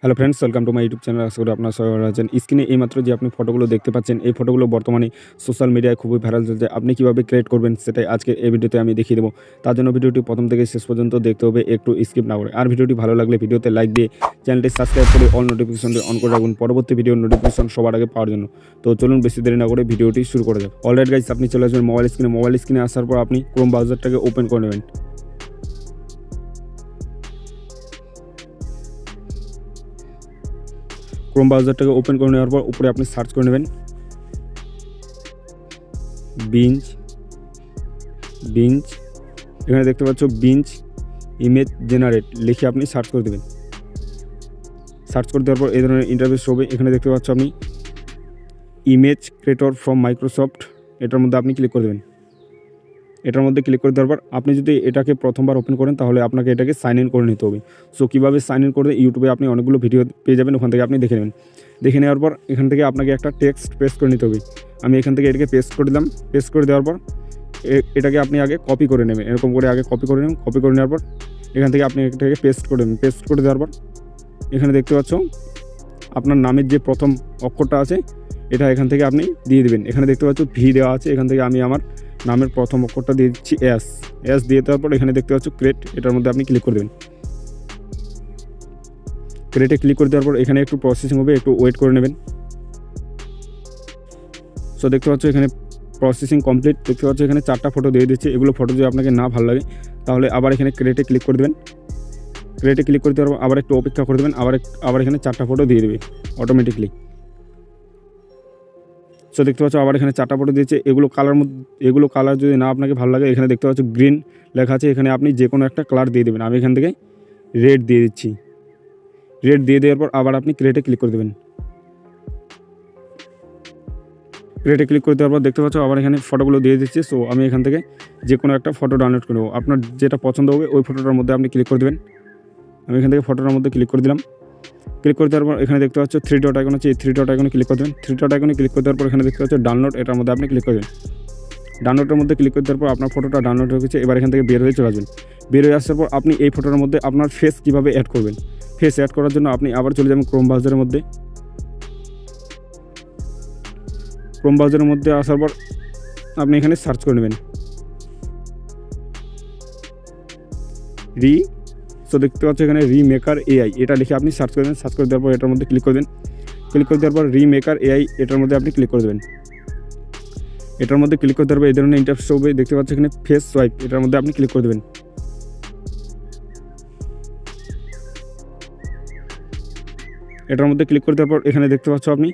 Hello friends, welcome to my YouTube channel. আশা করি আপনারা সবাই ভালো আছেন। স্ক্রিনে এইমাত্র যে আপনি ফটোগুলো দেখতে পাচ্ছেন, এই ফটোগুলো বর্তমানে সোশ্যাল মিডিয়ায় খুবই ভাইরাল চলছে। আপনি কীভাবে ক্রিয়েট করবেন সেটাই আজকে এই ভিডিওতে আমি দেখিয়ে দেবো। তার জন্য ভিডিওটি প্রথম থেকে শেষ পর্যন্ত দেখতে হবে, একটু স্কিপ না করে। আর ভিডিওটি ভালো লাগলে ভিডিওতে লাইক দিয়ে চ্যানেলটি সাবস্ক্রাইব করে অল নোটিফিকেশনটি অন করে রাখুন পরবর্তী ভিডিওর নোটিফিকেশন সবার আগে পাওয়ার জন্য। তো চলুন বেশি দেরি না করে ভিডিওটি শুরু করে যাক। অলরাইট গাইস, আপনি চলে আসবেন মোবাইল স্ক্রিনে আসার পর আপনি ক্রোম ব্রাউজারটাকে ওপেন করে নেবেন। ক্রোম ব্রাউজারটাকে ওপেন করে নেওয়ার পর উপরে আপনি সার্চ করে নেবেন বিঞ্জ। এখানে দেখতে পাচ্ছ বিঞ্জ ইমেজ জেনারেট লিখে আপনি সার্চ করে দেবেন। সার্চ করে দেওয়ার পর এই ধরনের ইন্টারফেস হবে। এখানে দেখতে পাচ্ছ আপনি ইমেজ ক্রিয়েটর ফ্রম মাইক্রোসফট, এটার মধ্যে আপনি ক্লিক করে দেবেন। এটার মধ্যে ক্লিক করে দেওয়ার পর আপনি যদি এটাকে প্রথমবার ওপেন করেন তাহলে আপনাকে এটাকে সাইন ইন করে নিতে হবে। সো কীভাবে সাইন ইন করে ইউটিউবে আপনি অনেকগুলো ভিডিও পেয়ে যাবেন, ওখান থেকে আপনি দেখে নেবেন। দেখে নেওয়ার পর এখান থেকে আপনাকে একটা টেক্সট পেস্ট করে নিতে হবে। আমি এখান থেকে এটাকে পেস্ট করে দিলাম। পেস্ট করে দেওয়ার পর এটাকে আপনি আগে কপি করে নেবেন। এরকম করে আগে কপি করে নেবেন। কপি করে নেওয়ার পর এখান থেকে আপনি এটাকে পেস্ট করে দেবেন। পেস্ট করে দেওয়ার পর এখানে দেখতে পাচ্ছ আপনার নামের যে প্রথম অক্ষরটা আছে এটা এখান থেকে আপনি দিয়ে দেবেন। এখানে দেখতে পাচ্ছ ভি দেওয়া আছে, এখান থেকে আমি আমার নামের প্রথম অক্ষরটা দিয়ে দিচ্ছি এস দিয়ে দেওয়ার পর এখানে দেখতে পাচ্ছ ক্রিয়েট, এটার মধ্যে আপনি ক্লিক করে দেবেন। ক্রিয়েটে ক্লিক করে দেওয়ার পর এখানে একটু প্রসেসিং হবে, একটু ওয়েট করে নেবেন। সো দেখতে পাচ্ছ এখানে প্রসেসিং কমপ্লিট। দেখতে পাচ্ছ এখানে 4টা ফটো দিয়ে দিচ্ছে। এগুলো ফটো যদি আপনাকে না ভালো লাগে তাহলে আবার এখানে ক্রিয়েটে ক্লিক করে দেবেন। ক্রিয়েটে ক্লিক করে দেওয়ার পর আবার একটু অপেক্ষা করে দেবেন। আবার এখানে 4টা ফটো দিয়ে দেবে অটোমেটিকলি। সো দেখতে পাচ্ছ আবার এখানে 4টা ফটো দিয়েছে। এগুলো কালার যদি না আপনাকে ভালো লাগে এখানে দেখতে পাচ্ছ গ্রিন লেখা আছে, এখানে আপনি যে কোনো একটা কালার দিয়ে দেবেন। আমি এখান থেকে রেড দিয়ে দিচ্ছি। রেড দিয়ে দেওয়ার পর আবার আপনি ক্রিয়েটে ক্লিক করে দেবেন। ক্রিয়েটে ক্লিক করে দেওয়ার পর দেখতে পাচ্ছ আবার এখানে ফটোগুলো দিয়ে দিচ্ছে। সো আমি এখান থেকে যে কোনো একটা ফটো ডাউনলোড করে নেবো। আপনার যেটা পছন্দ হবে ওই ফটোটার মধ্যে আপনি ক্লিক করে দেবেন। আমি এখান থেকে ফটোটার মধ্যে ক্লিক করে দিলাম। ক্লিক করে দেওয়ার পর এখানে দেখতে পাচ্ছ 3 ডট আইকন আছে, এই 3 ডট আইকনে ক্লিক করে দেবেন। 3 ডট আইকনে ক্লিক করে দেওয়ার পর এখানে দেখতে পাচ্ছ ডাউনলোড, এটার মধ্যে আপনি ক্লিক করে দেবেন। ডাউনলোডের মধ্যে ক্লিক করে দেওয়ার পর আপনার ফটোটা ডাউনলোড হয়ে গেছে। এবার এখান থেকে বের হয়ে চলে আসবেন। বের হয়ে আসার পর আপনি এই ফটোর মধ্যে আপনার ফেস কীভাবে অ্যাড করবেন, ফেস অ্যাড করার জন্য আপনি আবার চলে যাবেন ক্রোম ব্রাউজারের মধ্যে। ক্রোম ব্রাউজারের মধ্যে আসার পর আপনি এখানে সার্চ করে নেবেন সো দেখতে পাচ্ছ এখানে রিমেকার এআই, এটা লিখে আপনি সার্চ করে দেবেন। সার্চ করে দেওয়ার পর এটার মধ্যে ক্লিক করে দেন। ক্লিক করে দেওয়ার পর রিমেকার এআই, এটার মধ্যে আপনি ক্লিক করে দেবেন। এটার মধ্যে ক্লিক করে দেওয়ার পর এই ধরনের ইন্টারফেস হবে। দেখতে পাচ্ছ এখানে ফেস সোয়াইপ, এটার মধ্যে আপনি ক্লিক করে দেবেন। এটার মধ্যে ক্লিক করে দেওয়ার পর এখানে দেখতে পাচ্ছ আপনি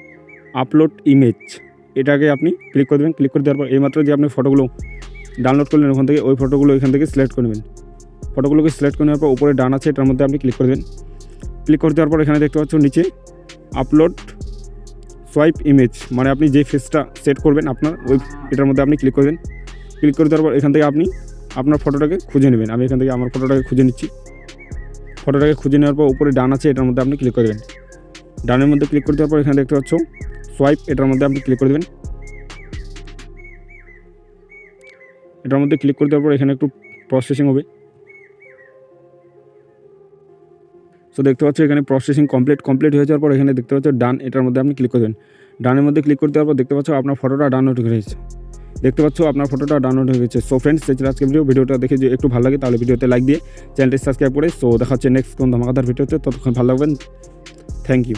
আপলোড ইমেজ, এটাকে আপনি ক্লিক করে দেবেন। ক্লিক করে দেওয়ার পর এইমাত্র যে আপনি ফটোগুলো ডাউনলোড করলেন ওখান থেকে ওই ফটোগুলো এখান থেকে সিলেক্ট করে নেবেন। ফটোগুলোকে সিলেক্ট করে নেওয়ার পর উপরে ডান আছে, এটার মধ্যে আপনি ক্লিক করে দেবেন। ক্লিক করে দেওয়ার পর এখানে দেখতে পাচ্ছ নিচে আপলোড সোয়াইপ ইমেজ, মানে আপনি যে ফেসটা সেট করবেন আপনার ওই এটার মধ্যে আপনি ক্লিক করবেন। ক্লিক করে দেওয়ার পর এখান থেকে আপনি আপনার ফটোটাকে খুঁজে নেবেন। আমি এখান থেকে আমার ফটোটাকে খুঁজে নিচ্ছি। ফটোটাকে খুঁজে নেওয়ার পর উপরে ডান আছে, এটার মধ্যে আপনি ক্লিক করে দেবেন। ডানের মধ্যে ক্লিক করে দেওয়ার পর এখানে দেখতে পাচ্ছ সোয়াইপ, এটার মধ্যে আপনি ক্লিক করে দেবেন। এটার মধ্যে ক্লিক করে দেওয়ার পর এখানে একটু প্রসেসিং হবে। সো দেখতে পাচ্ছ এখানে প্রসেসিং কমপ্লিট হয়ে যাওয়ার পর এখানে দেখতে পাচ্ছ ডান, এটার মধ্যে আপনি ক্লিক করবেন। ডানের মধ্যে ক্লিক করে দেওয়ার পর দেখতে পাচ্ছ আপনার ফটোটা ডাউনলোড হয়ে গেছে। সো ফ্রেন্ডস, আজকে ভিডিওটা দেখে যে একটু ভালো লাগে তাহলে ভিডিওতে লাইক দিয়ে চ্যানেলটি সাবস্ক্রাইব করে। সো দেখা হচ্ছে নেক্সট কোন ধামাকাদার ভিডিওতে, ততক্ষণ ভালো লাগবেন। Thank you.